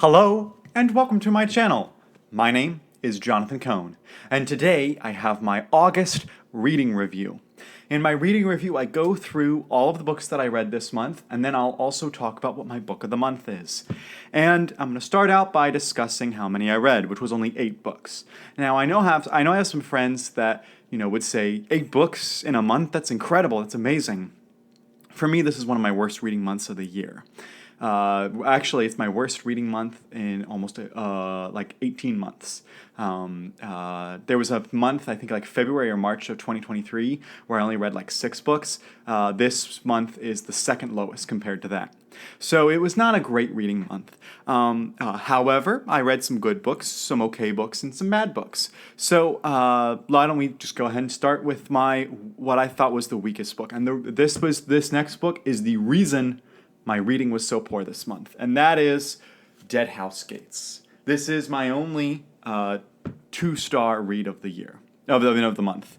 Hello, and welcome to my channel. My name is Jonathan Cohn, and today I have my August reading review. In my reading review, I go through all of the books that I read this month, and then I'll also talk about what my book of the month is. And I'm going to start out by discussing how many I read, which was only 8 books. Now, I know I have some friends that, would say 8 books in a month, that's incredible, that's amazing. For me, this is one of my worst reading months of the year. Actually, it's my worst reading month in almost like 18 months. There was a month, I think like February or March of 2023, where I only read like 6 books. This month is the second lowest compared to that. So it was not a great reading month. However, I read some good books, some okay books, and some bad books. So why don't we just go ahead and start with what I thought was the weakest book. And this next book is the reason my reading was so poor this month, and that is Dead House Gates. This is my only 2-star read of the year, of the month.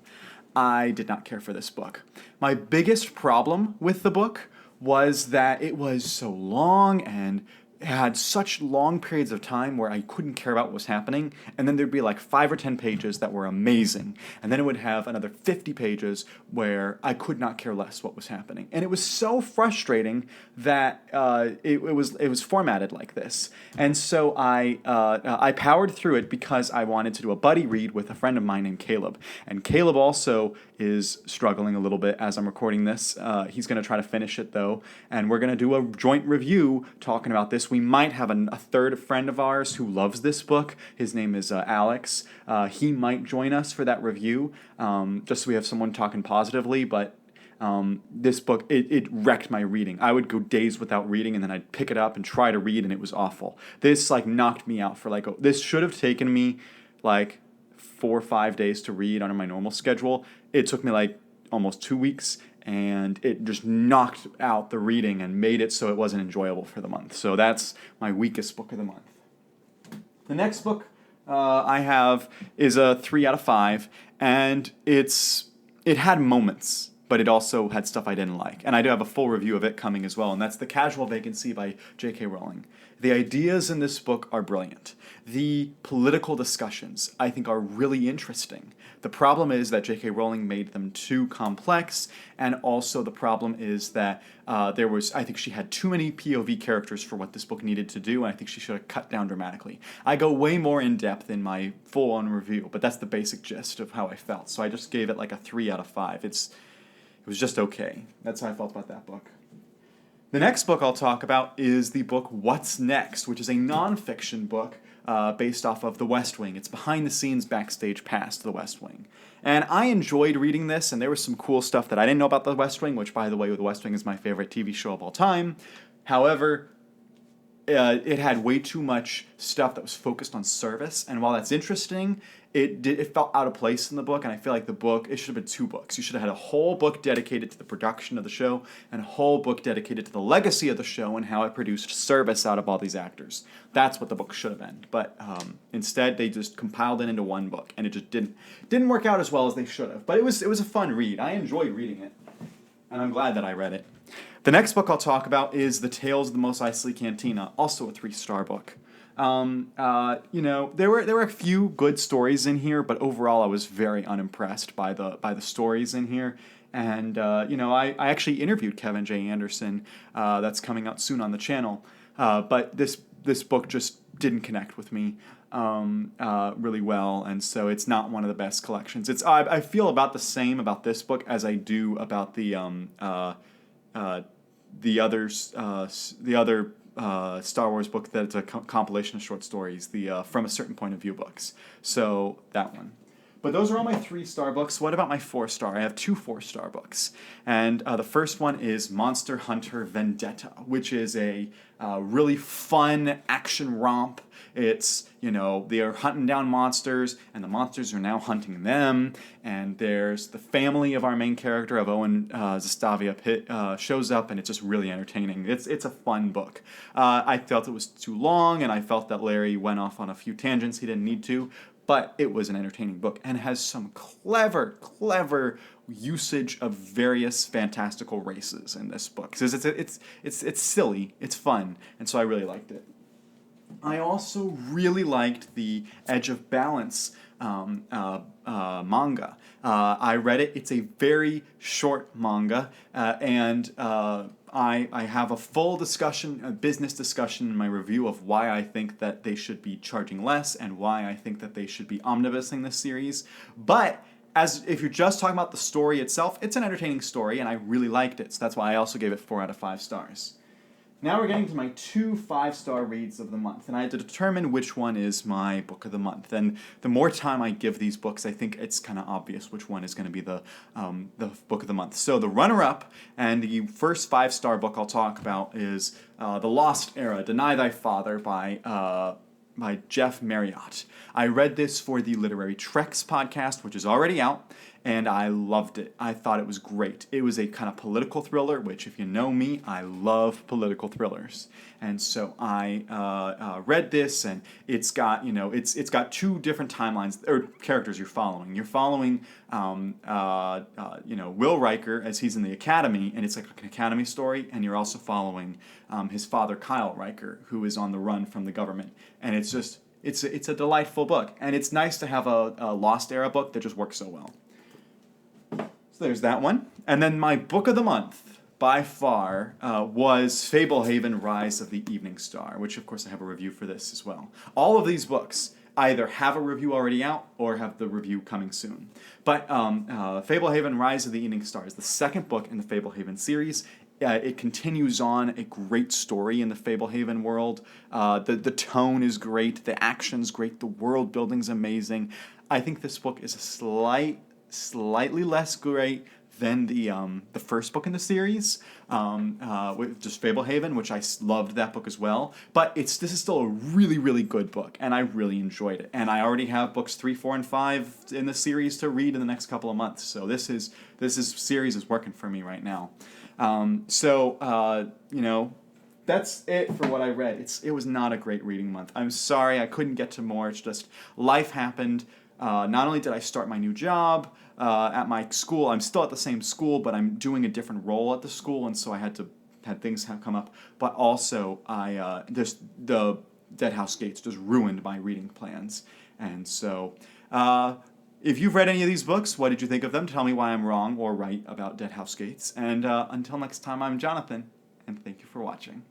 I did not care for this book. My biggest problem with the book was that it was so long and it had such long periods of time where I couldn't care about what was happening, and then there'd be like 5 or 10 pages that were amazing, and then it would have another 50 pages where I could not care less what was happening. And it was so frustrating that it was formatted like this. And so I powered through it because I wanted to do a buddy read with a friend of mine named Caleb. And Caleb also is struggling a little bit as I'm recording this. He's going to try to finish it though, and we're going to do a joint review talking about this. We might have a third friend of ours who loves this book. His name is Alex. He might join us for that review, just so we have someone talking positively, but this book, it wrecked my reading. I would go days without reading, and then I'd pick it up and try to read, and it was awful. This knocked me out for this should have taken me 4 or 5 days to read on my normal schedule. It took me almost 2 weeks, and it just knocked out the reading and made it so it wasn't enjoyable for the month. So that's my weakest book of the month. The next book I have is a 3 out of 5, and it had moments, but it also had stuff I didn't like. And I do have a full review of it coming as well, and that's The Casual Vacancy by J.K. Rowling. The ideas in this book are brilliant. The political discussions, I think, are really interesting. The problem is that J.K. Rowling made them too complex, and also the problem is that I think she had too many POV characters for what this book needed to do, and I think she should have cut down dramatically. I go way more in depth in my full-on review, but that's the basic gist of how I felt. So I just gave it a 3 out of 5. It was just okay. That's how I felt about that book. The next book I'll talk about is the book What's Next, which is a nonfiction book based off of The West Wing. It's behind-the-scenes backstage pass to The West Wing. And I enjoyed reading this, and there was some cool stuff that I didn't know about The West Wing, which, by the way, The West Wing is my favorite TV show of all time. However, it had way too much stuff that was focused on service, and while that's interesting, it felt out of place in the book, and I feel like it should have been 2 books. You should have had a whole book dedicated to the production of the show, and a whole book dedicated to the legacy of the show and how it produced service out of all these actors. That's what the book should have been, but instead they just compiled it into 1 book, and it just didn't work out as well as they should have. But it was a fun read. I enjoyed reading it, and I'm glad that I read it. The next book I'll talk about is The Tales of the Mos Eisley Cantina, also a 3-star book. There were a few good stories in here, but overall I was very unimpressed by the stories in here. And I actually interviewed Kevin J. Anderson. That's coming out soon on the channel. But this book just didn't connect with me really well, and so it's not one of the best collections. I feel about the same about this book as I do about the other Star Wars book that's a compilation of short stories, the From a Certain Point of View books. So that one. But those are all my 3-star books. What about my 4-star? I have 2 4-star books. And the first one is Monster Hunter Vendetta, which is a really fun action romp. It's, they are hunting down monsters, and the monsters are now hunting them. And there's the family of our main character, of Owen Zastavia Pitt, shows up, and it's just really entertaining. It's a fun book. I felt it was too long, and I felt that Larry went off on a few tangents he didn't need to. But it was an entertaining book and has some clever usage of various fantastical races in this book. Because it's silly, it's fun, and so I really liked it. I also really liked the Edge of Balance manga. I read it. It's a very short manga, and I have a full discussion, a business discussion in my review of why I think that they should be charging less and why I think that they should be omnibusing this series. But as if you're just talking about the story itself, it's an entertaining story, and I really liked it. So that's why I also gave it 4 out of 5 stars. Now we're getting to my 2 5-star reads of the month, and I had to determine which one is my book of the month. And the more time I give these books, I think it's kind of obvious which one is going to be the book of the month. So the runner-up and the first 5-star book I'll talk about is The Lost Era: Deny Thy Father by Jeff Marriott. I read this for the Literary Treks podcast, which is already out, and I loved it. I thought it was great. It was a kind of political thriller, which, if you know me, I love political thrillers. And so I read this, and it's got it's got 2 different timelines or characters you're following. You're following Will Riker as he's in the academy, and it's like an academy story, and you're also following his father Kyle Riker, who is on the run from the government, and it's a delightful book, and it's nice to have a Lost Era book that just works so well. So there's that one. And then my book of the month, by far, was Fablehaven: Rise of the Evening Star, which of course I have a review for this as well. All of these books either have a review already out or have the review coming soon. But Fablehaven: Rise of the Evening Star is the second book in the Fablehaven series. It continues on a great story in the Fablehaven world. The tone is great, the action's great, the world building's amazing. I think this book is slightly less great than the first book in the series, with just Fablehaven, which I loved that book as well. But this is still a really, really good book, and I really enjoyed it. And I already have books 3, 4, and 5 in the series to read in the next couple of months. So this series is working for me right now. That's it for what I read. It was not a great reading month. I'm sorry I couldn't get to more. It's just life happened. Not only did I start my new job at my school, I'm still at the same school, but I'm doing a different role at the school, and so I had things come up. But also, the Dead House Gates just ruined my reading plans, and so. If you've read any of these books, what did you think of them? Tell me why I'm wrong or right about Dead House Gates. And until next time, I'm Jonathan, and thank you for watching.